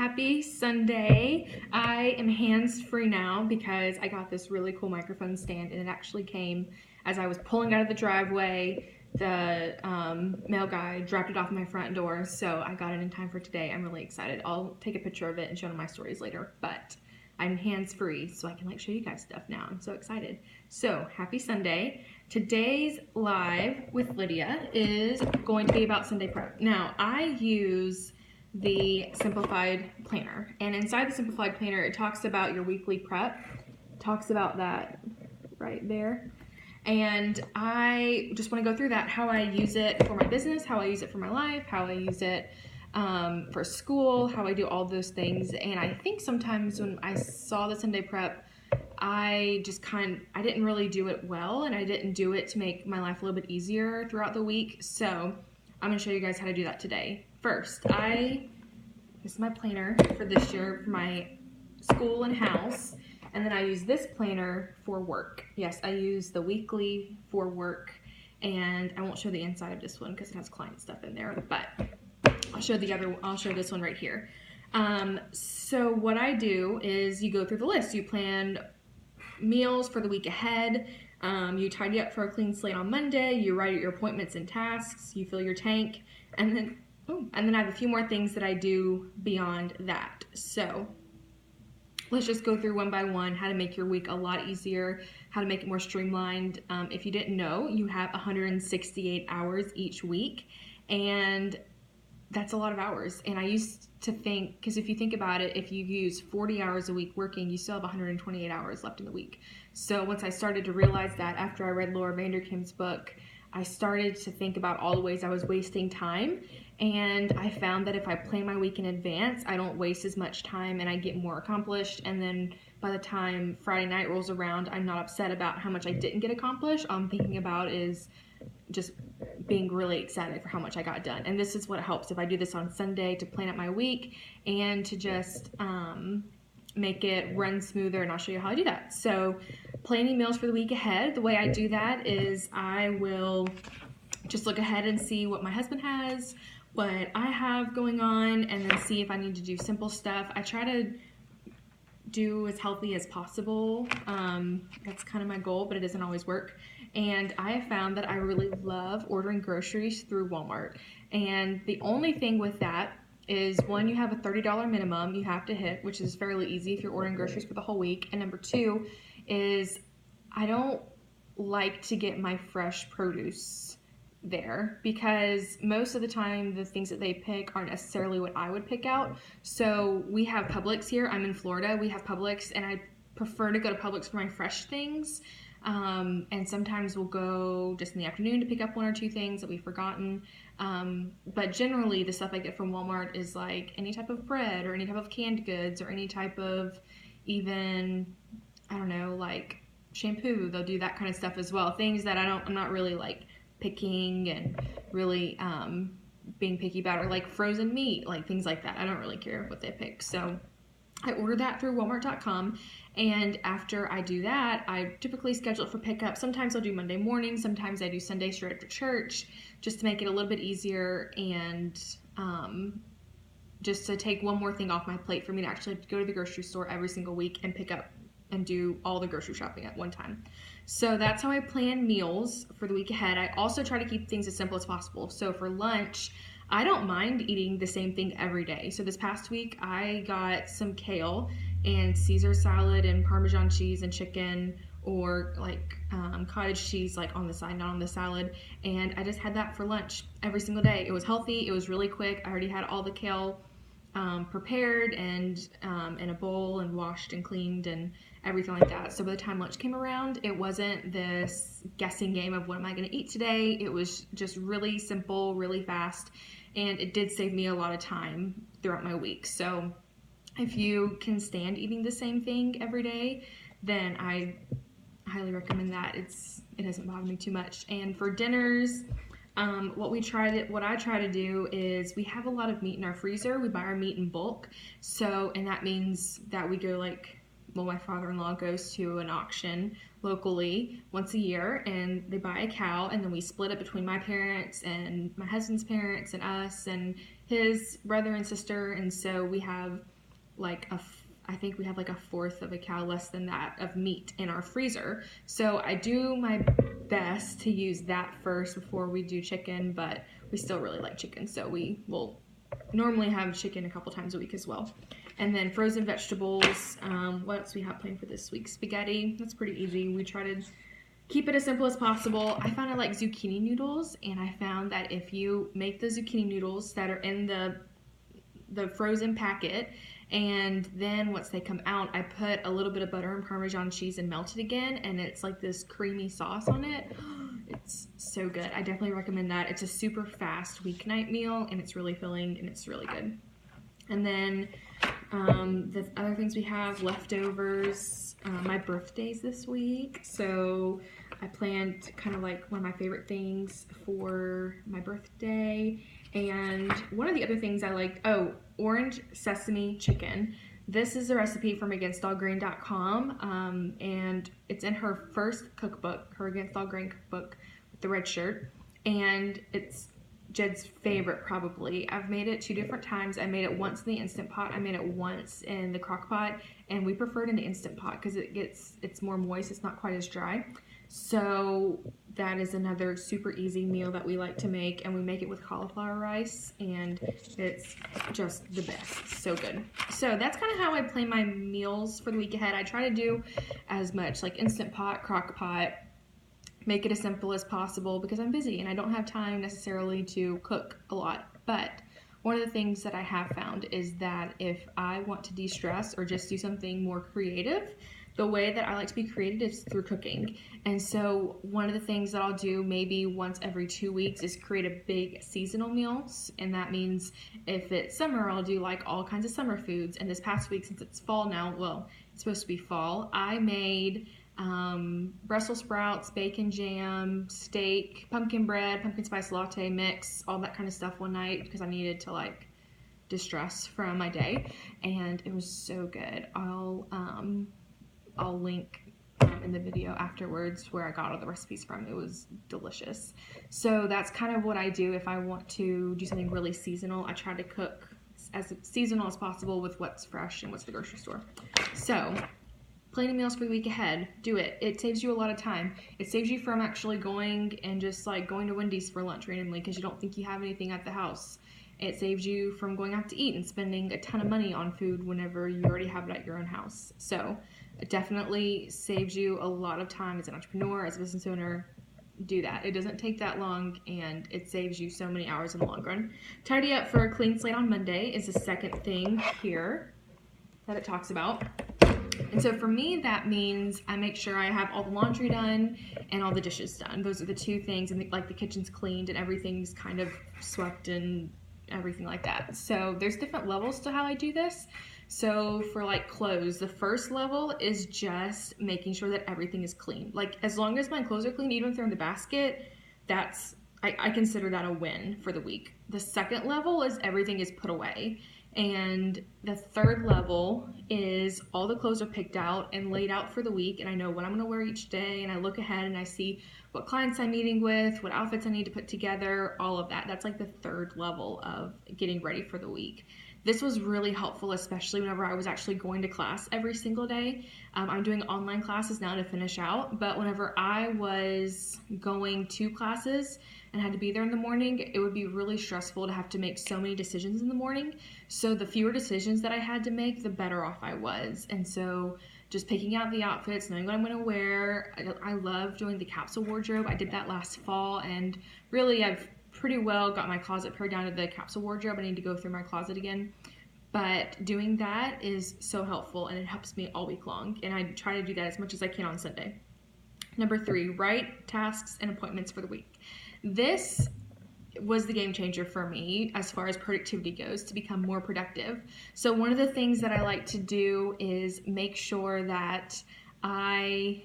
happy Sunday. I am hands-free now because I got this really cool microphone stand and it actually came as I was pulling out of the driveway. The mail guy dropped it off my front door, so I got it in time for today. I'm really excited. I'll take a picture of it and show it on my stories later, but I'm hands-free so I can show you guys stuff now. I'm so excited. So happy Sunday. Today's live with Lydia is going to be about Sunday prep. Now I use the Simplified Planner, and inside the Simplified Planner it talks about your weekly prep. It talks about that right there. And I just want to go through that, how I use it for my business, how I use it for my life, how I use it for school, how I do all those things. And I think sometimes when I saw the Sunday prep, I didn't really do it well, and I didn't do it to make my life a little bit easier throughout the week. So I'm going to show you guys how to do that today. First, this is my planner for this year for my school and house. And then I use this planner for work. Yes, I use the weekly for work, and I won't show the inside of this one because it has client stuff in there, but I'll show this one right here. So what I do is you go through the list. You plan meals for the week ahead. You tidy up for a clean slate on Monday. You write out your appointments and tasks. You fill your tank, and then I have a few more things that I do beyond that. So let's just go through one by one how to make your week a lot easier, how to make it more streamlined. If you didn't know, you have 168 hours each week, and that's a lot of hours. And I used to think, because if you think about it, if you use 40 hours a week working, you still have 128 hours left in the week. So once I started to realize that after I read Laura Vanderkam's book, I started to think about all the ways I was wasting time, and I found that if I plan my week in advance, I don't waste as much time and I get more accomplished. And then by the time Friday night rolls around, I'm not upset about how much I didn't get accomplished. All I'm thinking about is just being really excited for how much I got done. And this is what helps if I do this on Sunday, to plan out my week and to just make it run smoother, and I'll show you how I do that. So planning meals for the week ahead, the way I do that is I will just look ahead and see what my husband has, what I have going on, and then see if I need to do simple stuff. I try to do as healthy as possible. That's kind of my goal, but it doesn't always work. And I have found that I really love ordering groceries through Walmart. And the only thing with that is, one, you have a $30 minimum you have to hit, which is fairly easy if you're ordering groceries for the whole week. And number two is I don't like to get my fresh produce there, because most of the time the things that they pick aren't necessarily what I would pick out. So we have Publix here. I'm in Florida. We have Publix, and I prefer to go to Publix for my fresh things. And sometimes we'll go just in the afternoon to pick up one or two things that we've forgotten. But generally the stuff I get from Walmart is like any type of bread or any type of canned goods or any type of, even, I don't know, like shampoo. They'll do that kind of stuff as well. Things that I'm not really like picking and really being picky about, or like frozen meat, like things like that. I don't really care what they pick. So I order that through Walmart.com, and after I do that, I typically schedule it for pickup. Sometimes I'll do Monday morning, sometimes I do Sunday straight after church, just to make it a little bit easier, and just to take one more thing off my plate for me to actually go to the grocery store every single week and pick up and do all the grocery shopping at one time. So that's how I plan meals for the week ahead. I also try to keep things as simple as possible. So for lunch, I don't mind eating the same thing every day. So this past week, I got some kale and Caesar salad and Parmesan cheese and chicken, or like cottage cheese like on the side, not on the salad. And I just had that for lunch every single day. It was healthy. It was really quick. I already had all the kale prepared and in a bowl and washed and cleaned and everything like that. So by the time lunch came around, it wasn't this guessing game of what am I going to eat today. It was just really simple, really fast, and it did save me a lot of time throughout my week. So if you can stand eating the same thing every day, then I highly recommend that. It doesn't bother me too much. And for dinners, what I try to do is, we have a lot of meat in our freezer. We buy our meat in bulk. So, and that means that we go my father-in-law goes to an auction locally once a year, and they buy a cow, and then we split it between my parents and my husband's parents and us, and his brother and sister, and so we have like I think we have like a fourth of a cow, less than that, of meat in our freezer. So I do my best to use that first before we do chicken, but we still really like chicken, so we will normally have chicken a couple times a week as well. And then frozen vegetables. What else we have planned for this week? Spaghetti. That's pretty easy. We try to keep it as simple as possible. I found I like zucchini noodles, and I found that if you make the zucchini noodles that are in the frozen packet, and then once they come out, I put a little bit of butter and Parmesan cheese and melt it again, and it's like this creamy sauce on it. It's so good. I definitely recommend that. It's a super fast weeknight meal, and it's really filling, and it's really good. And then the other things we have, leftovers. My birthday's this week, so I planned kind of like one of my favorite things for my birthday. And one of the other things I liked, orange sesame chicken. This is a recipe from againstallgrain.com, and it's in her first cookbook, her Against All Grain cookbook with the red shirt, and it's Jed's favorite probably. I've made it 2 different times. I made it once in the Instant Pot. I made it once in the crock pot, and we prefer it in the Instant Pot because it's more moist. It's not quite as dry. So that is another super easy meal that we like to make, and we make it with cauliflower rice, and it's just the best. So good. So that's kind of how I plan my meals for the week ahead. I try to do as much like Instant Pot, crock pot, make it as simple as possible because I'm busy and I don't have time necessarily to cook a lot. But one of the things that I have found is that if I want to de-stress or just do something more creative, the way that I like to be creative is through cooking. And so one of the things that I'll do maybe once every 2 weeks is create a big seasonal meals. And that means if it's summer, I'll do like all kinds of summer foods. And this past week, since it's fall now, well, it's supposed to be fall, I made Brussels sprouts, bacon jam, steak, pumpkin bread, pumpkin spice latte mix, all that kind of stuff one night because I needed to like distress from my day, and it was so good. I'll link in the video afterwards where I got all the recipes from. It was delicious. So that's kind of what I do if I want to do something really seasonal. I try to cook as seasonal as possible with what's fresh and what's the grocery store. So planning meals for the week ahead, do it. It saves you a lot of time. It saves you from actually going and just like going to Wendy's for lunch randomly because you don't think you have anything at the house. It saves you from going out to eat and spending a ton of money on food whenever you already have it at your own house. So it definitely saves you a lot of time as an entrepreneur, as a business owner. Do that. It doesn't take that long, and it saves you so many hours in the long run. Tidy up for a clean slate on Monday is the second thing here that it talks about. And so for me, that means I make sure I have all the laundry done and all the dishes done. Those are the 2 things, and like the kitchen's cleaned and everything's kind of swept and everything like that. So there's different levels to how I do this. So for like clothes, the first level is just making sure that everything is clean. Like as long as my clothes are clean, even if they're in the basket, I consider that a win for the week. The second level is everything is put away. And the third level is all the clothes are picked out and laid out for the week, and I know what I'm going to wear each day, and I look ahead and I see what clients I'm meeting with, what outfits I need to put together, all of that. That's like the third level of getting ready for the week. This was really helpful, especially whenever I was actually going to class every single day. I'm doing online classes now to finish out, but whenever I was going to classes and had to be there in the morning, it would be really stressful to have to make so many decisions in the morning. So the fewer decisions that I had to make, the better off I was. And so just picking out the outfits, knowing what I'm going to wear. I love doing the capsule wardrobe. I did that last fall, and really I've pretty well got my closet pared down to the capsule wardrobe. I need to go through my closet again. But doing that is so helpful, and it helps me all week long. And I try to do that as much as I can on Sunday. Number 3, write tasks and appointments for the week. This was the game changer for me as far as productivity goes, to become more productive. So one of the things that I like to do is make sure that I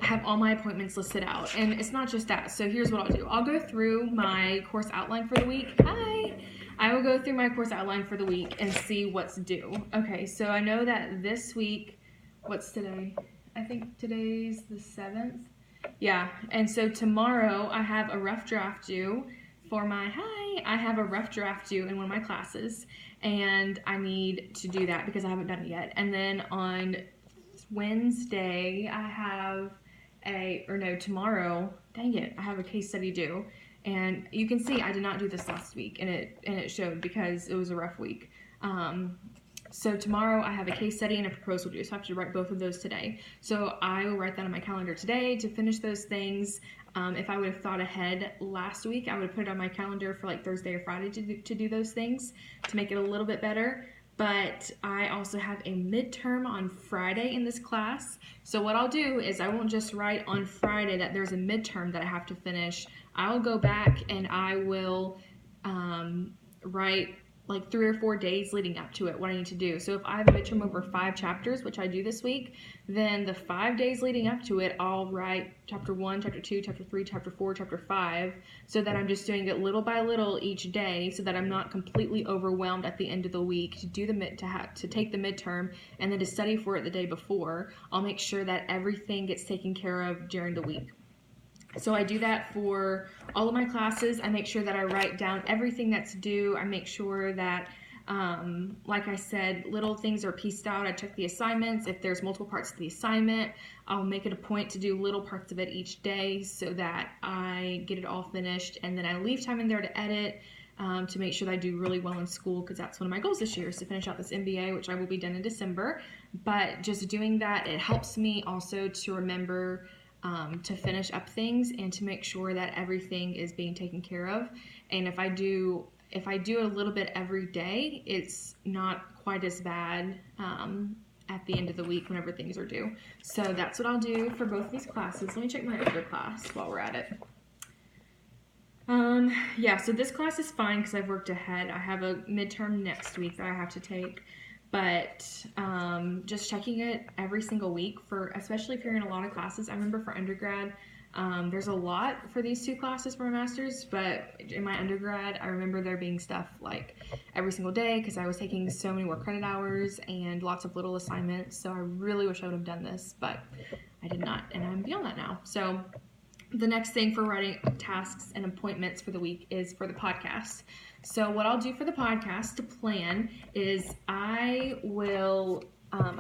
have all my appointments listed out. And it's not just that. So here's what I'll do. I'll go through my course outline for the week. I will go through my course outline for the week and see what's due. Okay, so I know that this week, what's today? I think today's the 7th. Yeah, and so tomorrow I have a rough draft due I have a rough draft due in one of my classes, and I need to do that because I haven't done it yet. And then on Wednesday, tomorrow, dang it, I have a case study due. And you can see I did not do this last week, and it showed because it was a rough week. So tomorrow I have a case study and a proposal due, so I have to write both of those today. So I will write that on my calendar today to finish those things. If I would have thought ahead last week, I would have put it on my calendar for like Thursday or Friday to do those things to make it a little bit better. But I also have a midterm on Friday in this class. So what I'll do is I won't just write on Friday that there's a midterm that I have to finish. I'll go back and I will write like 3 or 4 days leading up to it what I need to do. So if I have a midterm over 5 chapters, which I do this week, then the 5 days leading up to it, I'll write chapter 1, chapter 2, chapter 3, chapter 4, chapter 5, so that I'm just doing it little by little each day, so that I'm not completely overwhelmed at the end of the week to do to take the midterm and then to study for it the day before. I'll make sure that everything gets taken care of during the week. So I do that for all of my classes. I make sure that I write down everything that's due. I make sure that, like I said, little things are pieced out. I check the assignments. If there's multiple parts to the assignment, I'll make it a point to do little parts of it each day so that I get it all finished. And then I leave time in there to edit, to make sure that I do really well in school, because that's one of my goals this year is to finish out this MBA, which I will be done in December. But just doing that, it helps me also to remember to finish up things and to make sure that everything is being taken care of. And if I do a little bit every day, it's not quite as bad at the end of the week whenever things are due. So that's what I'll do for both of these classes. Let me check my other class while we're at it. So this class is fine because I've worked ahead. I have a midterm next week that I have to take. But just checking it every single week, especially if you're in a lot of classes. I remember for undergrad, there's a lot for these 2 classes for my master's, but in my undergrad, I remember there being stuff like every single day because I was taking so many more credit hours and lots of little assignments. So I really wish I would have done this, but I did not, and I'm beyond that now. So the next thing for writing tasks and appointments for the week is for the podcast. So what I'll do for the podcast to plan is I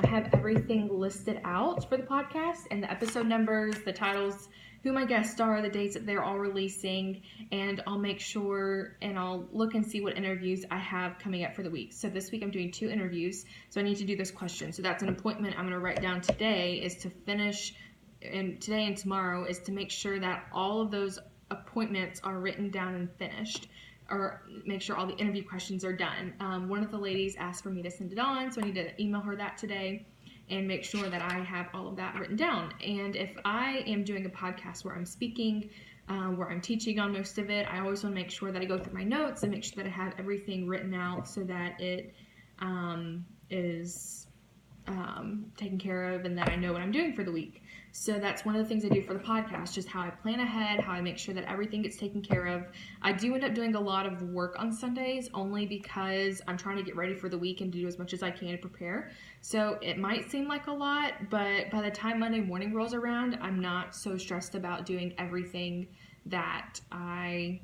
have everything listed out for the podcast and the episode numbers, the titles, who my guests are, the dates that they're all releasing, and I'll make sure and I'll look and see what interviews I have coming up for the week. So this week I'm doing 2 interviews, so I need to do those questions. So that's an appointment I'm going to write down today is to finish, and today and tomorrow is to make sure that all of those appointments are written down and finished, or make sure all the interview questions are done. One of the ladies asked for me to send it on, so I need to email her that today and make sure that I have all of that written down. And if I am doing a podcast where I'm speaking, where I'm teaching on most of it, I always want to make sure that I go through my notes and make sure that I have everything written out so that it is taken care of and that I know what I'm doing for the week. So that's one of the things I do for the podcast, just how I plan ahead, how I make sure that everything gets taken care of. I do end up doing a lot of work on Sundays only because I'm trying to get ready for the week and do as much as I can to prepare. So it might seem like a lot, but by the time Monday morning rolls around, I'm not so stressed about doing everything that I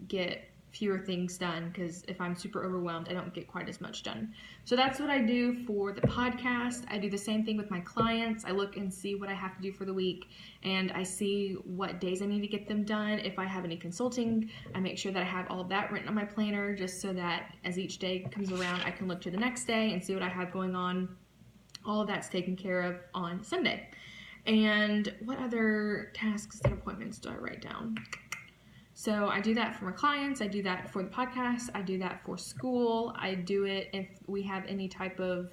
get fewer things done, because if I'm super overwhelmed, I don't get quite as much done. So that's what I do for the podcast. I do the same thing with my clients. I look and see what I have to do for the week, and I see what days I need to get them done. If I have any consulting, I make sure that I have all of that written on my planner, just so that as each day comes around, I can look to the next day and see what I have going on. All of that's taken care of on Sunday. And what other tasks and appointments do I write down? So I do that for my clients, I do that for the podcast, I do that for school, I do it if we have any type of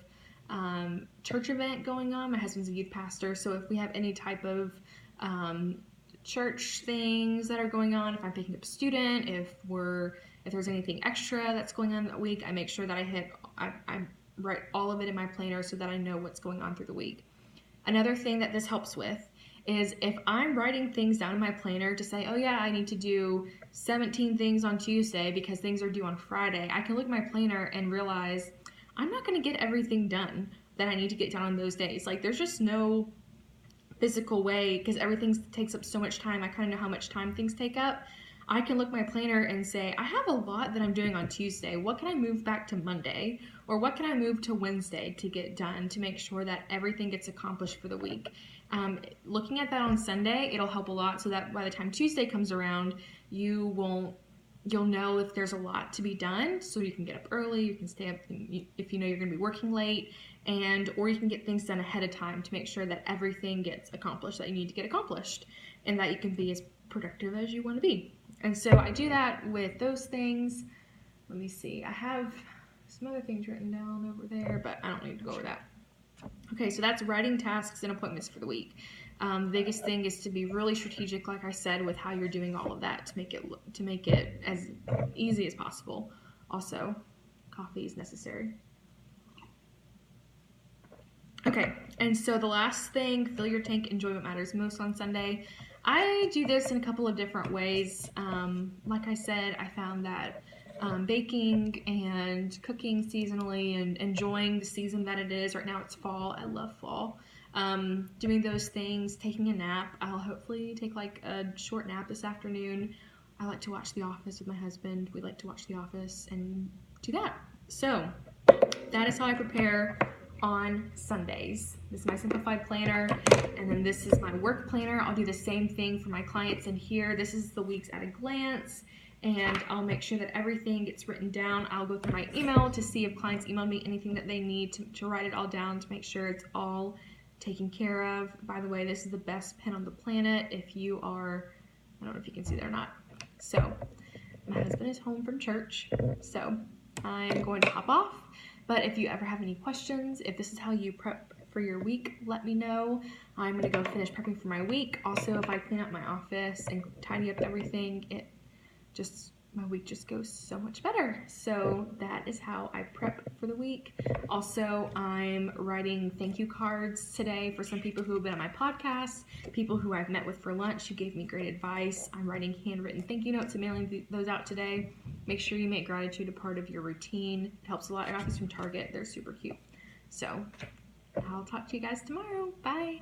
church event going on. My husband's a youth pastor, so if we have any type of church things that are going on, if I'm picking up a student, if there's anything extra that's going on that week, I make sure that I write all of it in my planner so that I know what's going on through the week. Another thing that this helps with is if I'm writing things down in my planner to say, oh yeah, I need to do 17 things on Tuesday because things are due on Friday, I can look at my planner and realize I'm not going to get everything done that I need to get done on those days. Like, there's just no physical way, because everything takes up so much time. I kind of know how much time things take up. I can look at my planner and say, I have a lot that I'm doing on Tuesday. What can I move back to Monday? Or what can I move to Wednesday to get done to make sure that everything gets accomplished for the week? Looking at that on Sunday, it'll help a lot so that by the time Tuesday comes around, you'll know if there's a lot to be done, so you can get up early, you can stay up if you know you're going to be working late, or you can get things done ahead of time to make sure that everything gets accomplished that you need to get accomplished, and that you can be as productive as you want to be. And so I do that with those things. Let me see. I have some other things written down over there, but I don't need to go over that. Okay, so that's writing tasks and appointments for the week. The biggest thing is to be really strategic, like I said, with how you're doing all of that to make it as easy as possible. Also, coffee is necessary. Okay, and so the last thing, fill your tank, enjoy what matters most on Sunday. I do this in a couple of different ways. Like I said, I found that baking and cooking seasonally and enjoying the season that it is. Right now it's fall. I love fall. Doing those things, taking a nap. I'll hopefully take like a short nap this afternoon. I like to watch The Office with my husband. We like to watch The Office and do that. So that is how I prepare on Sundays. This is my simplified planner, and then this is my work planner. I'll do the same thing for my clients in here. This is the weeks at a glance, and I'll make sure that everything gets written down. I'll go through my email to see if clients email me anything that they need to write it all down to make sure it's all taken care of. By the way, this is the best pen on the planet if you are, I don't know if you can see that or not. So my husband is home from church, so I'm going to hop off. But if you ever have any questions, if this is how you prep for your week, let me know. I'm going to go finish prepping for my week. Also, if I clean up my office and tidy up everything, my week just goes so much better. So that is how I prep for the week. Also, I'm writing thank you cards today for some people who have been on my podcast, people who I've met with for lunch who gave me great advice. I'm writing handwritten thank you notes and mailing those out today. Make sure you make gratitude a part of your routine. It helps a lot. I got these from Target. They're super cute. So I'll talk to you guys tomorrow. Bye.